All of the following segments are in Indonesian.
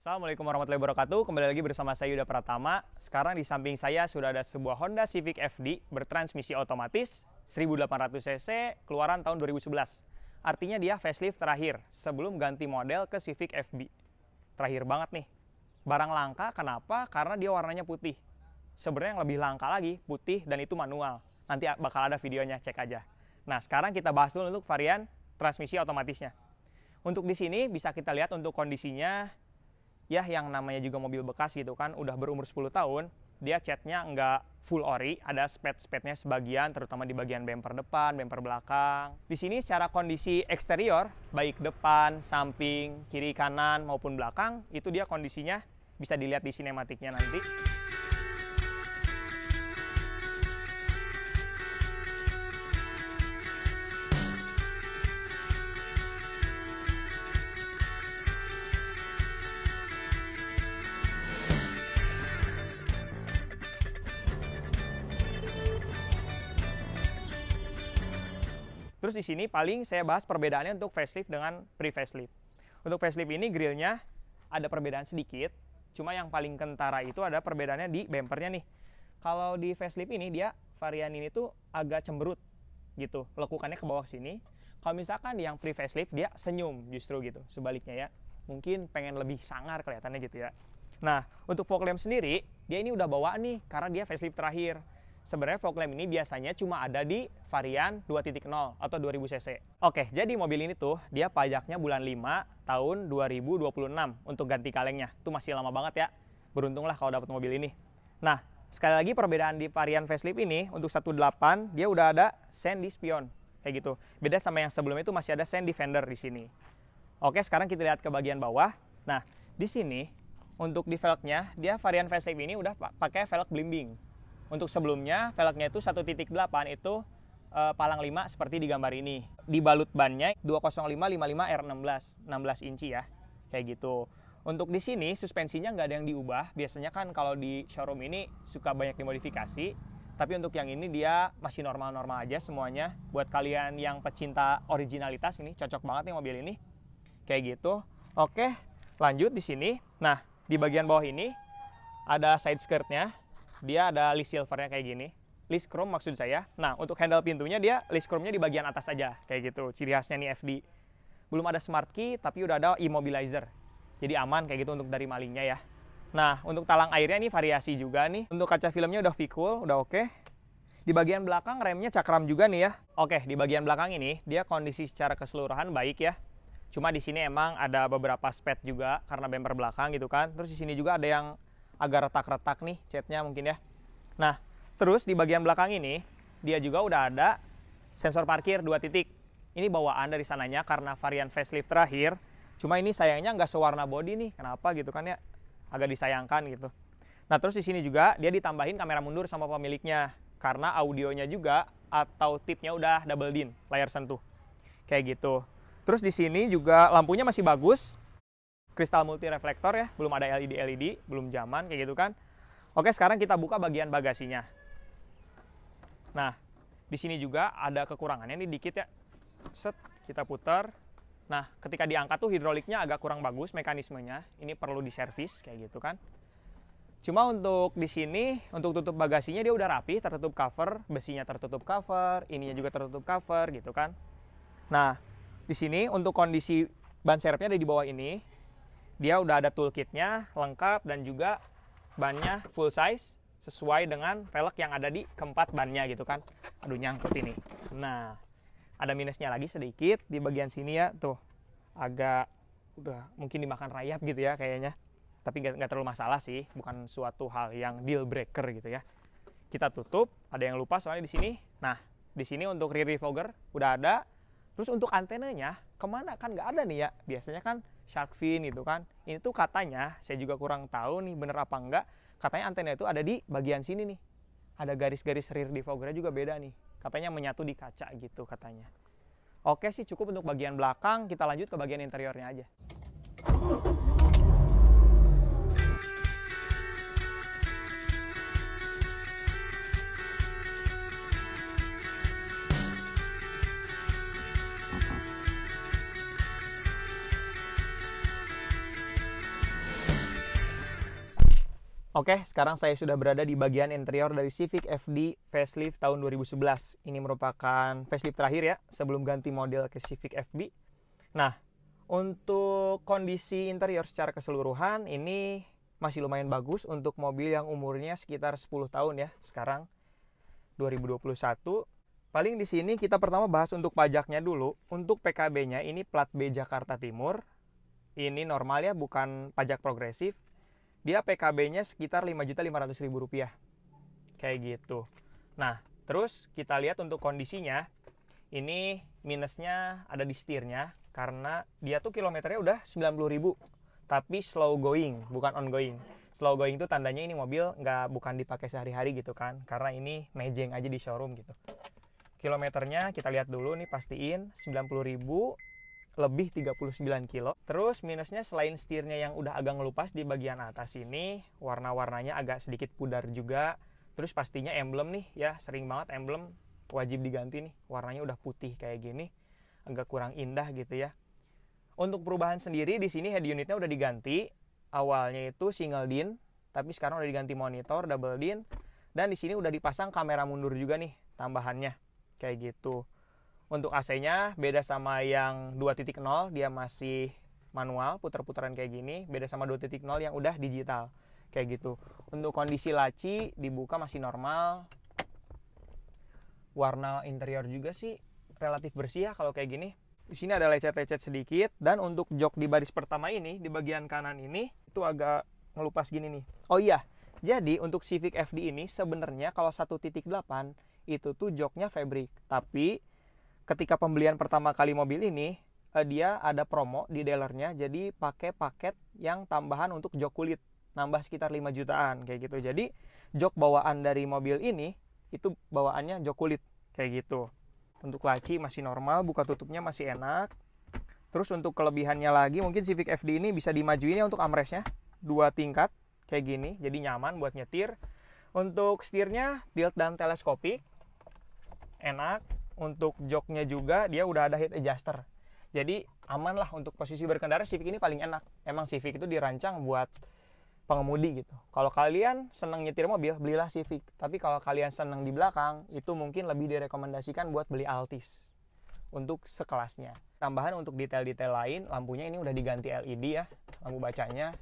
Assalamualaikum warahmatullahi wabarakatuh. Kembali lagi bersama saya Yuda Pratama. Sekarang di samping saya sudah ada sebuah Honda Civic FD bertransmisi otomatis 1800 cc keluaran tahun 2011. Artinya dia facelift terakhir sebelum ganti model ke Civic FB. Terakhir banget nih. Barang langka kenapa? Karena dia warnanya putih. Sebenarnya yang lebih langka lagi putih dan itu manual. Nanti bakal ada videonya, cek aja. Nah, sekarang kita bahas dulu untuk varian transmisi otomatisnya. Untuk di sini bisa kita lihat untuk kondisinya, ya yang namanya juga mobil bekas gitu kan, udah berumur 10 tahun, dia catnya nggak full ori, ada spade-spade-nya sebagian, terutama di bagian bumper depan, bumper belakang. Di sini secara kondisi eksterior, baik depan, samping, kiri, kanan maupun belakang, itu dia kondisinya bisa dilihat di sinematiknya nanti. Terus di sini paling saya bahas perbedaannya untuk facelift dengan pre-facelift. Untuk facelift ini grillnya ada perbedaan sedikit, cuma yang paling kentara itu ada perbedaannya di bumpernya nih. Kalau di facelift ini dia varian ini tuh agak cemberut gitu, lekukannya ke bawah sini. Kalau misalkan yang pre-facelift dia senyum justru gitu, sebaliknya ya. Mungkin pengen lebih sangar kelihatannya gitu ya. Nah, untuk fog lamp sendiri, dia ini udah bawa nih karena dia facelift terakhir. Sebenarnya fog lamp ini biasanya cuma ada di varian 2.0 atau 2000 cc. Oke, jadi mobil ini tuh dia pajaknya bulan 5 tahun 2026 untuk ganti kalengnya. Itu masih lama banget ya. Beruntunglah kalau dapat mobil ini. Nah, sekali lagi perbedaan di varian facelift ini untuk 18 dia udah ada sen di spion kayak gitu. Beda sama yang sebelumnya itu masih ada sen di fender di sini. Oke, sekarang kita lihat ke bagian bawah. Nah, di sini untuk di velgnya dia varian facelift ini udah pakai velg blimbing. Untuk sebelumnya, velgnya itu 1.8 itu palang 5 seperti di gambar ini. Dibalut bannya 205/55 R16, 16 inci ya, kayak gitu. Untuk di sini suspensinya nggak ada yang diubah. Biasanya kan kalau di showroom ini suka banyak dimodifikasi. Tapi untuk yang ini dia masih normal-normal aja semuanya. Buat kalian yang pecinta originalitas ini cocok banget nih mobil ini. Kayak gitu. Oke, lanjut di sini. Nah, di bagian bawah ini ada side skirtnya. Dia ada list silvernya kayak gini, list chrome maksud saya. Nah, untuk handle pintunya dia list chrome-nya di bagian atas aja, kayak gitu. Ciri khasnya nih FD. Belum ada smart key, tapi udah ada immobilizer. Jadi aman kayak gitu untuk dari malingnya ya. Nah, untuk talang airnya ini variasi juga nih. Untuk kaca filmnya udah V-cool, udah oke. Di bagian belakang remnya cakram juga nih ya. Oke, di bagian belakang ini dia kondisi secara keseluruhan baik ya. Cuma di sini emang ada beberapa spade juga karena bumper belakang gitu kan. Terus di sini juga ada yang agak retak-retak nih catnya mungkin ya. Nah, terus di bagian belakang ini dia juga udah ada sensor parkir 2 titik. Ini bawaan dari sananya karena varian facelift terakhir. Cuma ini sayangnya nggak sewarna body nih. Kenapa gitu kan ya? Agak disayangkan gitu. Nah, terus di sini juga dia ditambahin kamera mundur sama pemiliknya karena audionya juga atau tipnya udah double din, layar sentuh. Kayak gitu. Terus di sini juga lampunya masih bagus. Kristal multi reflektor ya, belum ada LED, belum zaman kayak gitu kan. Oke, sekarang kita buka bagian bagasinya. Nah, di sini juga ada kekurangannya nih dikit ya. Set, kita putar. Nah, ketika diangkat tuh hidroliknya agak kurang bagus mekanismenya. Ini perlu diservis kayak gitu kan. Cuma untuk di sini, untuk tutup bagasinya dia udah rapi, tertutup cover, besinya tertutup cover, ininya juga tertutup cover gitu kan. Nah, di sini untuk kondisi ban serepnya ada di bawah ini. Dia udah ada toolkitnya lengkap dan juga bannya full size sesuai dengan velg yang ada di keempat bannya gitu kan. Aduh, nyangkut ini. Nah, ada minusnya lagi sedikit di bagian sini ya, tuh agak udah mungkin dimakan rayap gitu ya kayaknya. Tapi nggak terlalu masalah sih, bukan suatu hal yang deal breaker gitu ya. Kita tutup, ada yang lupa soalnya di sini. Nah, di sini untuk rear defogger udah ada. Terus untuk antenanya kemana kan nggak ada nih ya. Biasanya kan shark fin gitu kan. Ini tuh katanya, saya juga kurang tahu nih bener apa enggak. Katanya antena itu ada di bagian sini nih. Ada garis-garis rear defoggernya juga beda nih. Katanya menyatu di kaca gitu katanya. Oke sih, cukup untuk bagian belakang. Kita lanjut ke bagian interiornya aja. Oke, sekarang saya sudah berada di bagian interior dari Civic FD facelift tahun 2011. Ini merupakan facelift terakhir ya, sebelum ganti model ke Civic FB. Nah, untuk kondisi interior secara keseluruhan, ini masih lumayan bagus untuk mobil yang umurnya sekitar 10 tahun ya, sekarang 2021. Paling di sini kita pertama bahas untuk pajaknya dulu. Untuk PKB-nya ini plat B Jakarta Timur. Ini normal ya, bukan pajak progresif. Dia PKB-nya sekitar Rp5.500.000. Kayak gitu. Nah, terus kita lihat untuk kondisinya. Ini minusnya ada di setirnya. Karena dia tuh kilometernya udah 90.000. Tapi slow going, bukan ongoing. Slow going itu tandanya ini mobil bukan dipakai sehari-hari gitu kan. Karena ini mejeng aja di showroom gitu. Kilometernya kita lihat dulu nih, pastiin 90.000 lebih 39 kilo. Terus minusnya selain setirnya yang udah agak ngelupas di bagian atas ini, warna-warnanya agak sedikit pudar juga. Terus pastinya emblem nih ya, sering banget emblem wajib diganti nih. Warnanya udah putih kayak gini, agak kurang indah gitu ya. Untuk perubahan sendiri di sini head unitnya udah diganti. Awalnya itu single din, tapi sekarang udah diganti monitor double din. Dan di sini udah dipasang kamera mundur juga nih tambahannya. Kayak gitu. Untuk AC-nya beda sama yang 2.0, dia masih manual, putar-putaran kayak gini. Beda sama 2.0 yang udah digital, kayak gitu. Untuk kondisi laci dibuka masih normal. Warna interior juga sih relatif bersih ya kalau kayak gini. Di sini ada lecet-lecet sedikit. Dan untuk jok di baris pertama ini, di bagian kanan ini, itu agak ngelupas gini nih. Oh iya, jadi untuk Civic FD ini sebenarnya kalau 1.8 itu tuh joknya fabric. Tapi ketika pembelian pertama kali mobil ini, dia ada promo di dealernya, jadi pakai paket yang tambahan untuk jok kulit, nambah sekitar 5 jutaan kayak gitu. Jadi jok bawaan dari mobil ini itu bawaannya jok kulit kayak gitu. Untuk laci masih normal, buka tutupnya masih enak. Terus untuk kelebihannya lagi, mungkin Civic FD ini bisa dimajuin ya untuk armrestnya, 2 tingkat kayak gini, jadi nyaman buat nyetir. Untuk setirnya tilt dan teleskopik, enak. Untuk joknya juga dia udah ada head adjuster, jadi aman lah untuk posisi berkendara. Civic ini paling enak. Emang Civic itu dirancang buat pengemudi gitu. Kalau kalian senang nyetir mobil, belilah Civic. Tapi kalau kalian senang di belakang, itu mungkin lebih direkomendasikan buat beli Altis untuk sekelasnya. Tambahan untuk detail-detail lain, lampunya ini udah diganti LED ya, lampu bacanya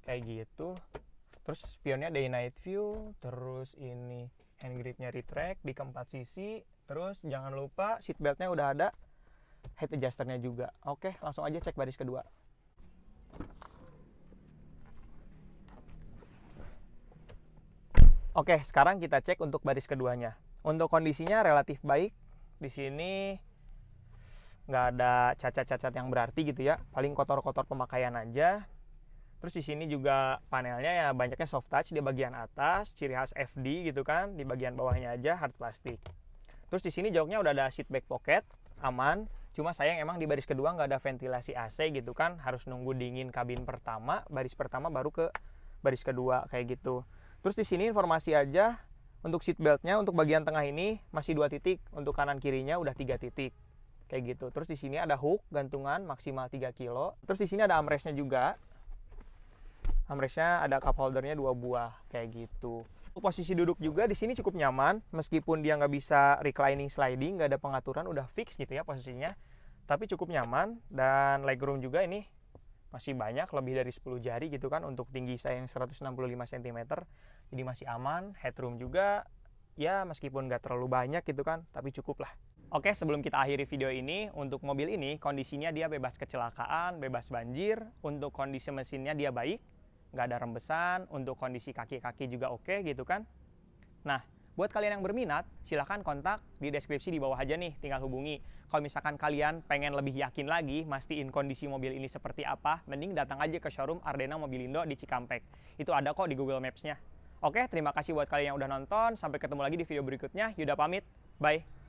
kayak gitu. Terus spionnya day night view. Terus ini hand gripnya retract di keempat sisi. Terus jangan lupa seatbeltnya udah ada, head adjusternya juga. Oke, langsung aja cek baris kedua. Oke, sekarang kita cek untuk baris keduanya. Untuk kondisinya relatif baik. Di sini nggak ada cacat-cacat yang berarti gitu ya. Paling kotor-kotor pemakaian aja. Terus di sini juga panelnya ya banyaknya soft touch di bagian atas, ciri khas FD gitu kan. Di bagian bawahnya aja hard plastik. Terus di sini joknya udah ada seat back pocket, aman. Cuma sayang emang di baris kedua nggak ada ventilasi AC gitu kan. Harus nunggu dingin kabin pertama, baris pertama baru ke baris kedua kayak gitu. Terus di sini informasi aja untuk seat beltnya, untuk bagian tengah ini masih 2 titik, untuk kanan kirinya udah 3 titik kayak gitu. Terus di sini ada hook gantungan maksimal 3 kilo. Terus di sini ada armrestnya juga. Armrestnya ada cup holdernya 2 buah kayak gitu. Posisi duduk juga di sini cukup nyaman, meskipun dia nggak bisa reclining sliding, nggak ada pengaturan, udah fix gitu ya posisinya. Tapi cukup nyaman. Dan legroom juga ini masih banyak, lebih dari 10 jari gitu kan untuk tinggi saya yang 165 cm. Jadi masih aman. Headroom juga ya meskipun nggak terlalu banyak gitu kan, tapi cukup lah. Oke, sebelum kita akhiri video ini, untuk mobil ini kondisinya dia bebas kecelakaan, bebas banjir. Untuk kondisi mesinnya dia baik, nggak ada rembesan. Untuk kondisi kaki-kaki juga oke gitu kan. Nah, buat kalian yang berminat, silahkan kontak di deskripsi di bawah aja nih, tinggal hubungi. Kalau misalkan kalian pengen lebih yakin lagi, mastiin kondisi mobil ini seperti apa, mending datang aja ke showroom Ardena Mobilindo di Cikampek. Itu ada kok di Google Maps-nya. Oke, terima kasih buat kalian yang udah nonton. Sampai ketemu lagi di video berikutnya. Yuda pamit, bye.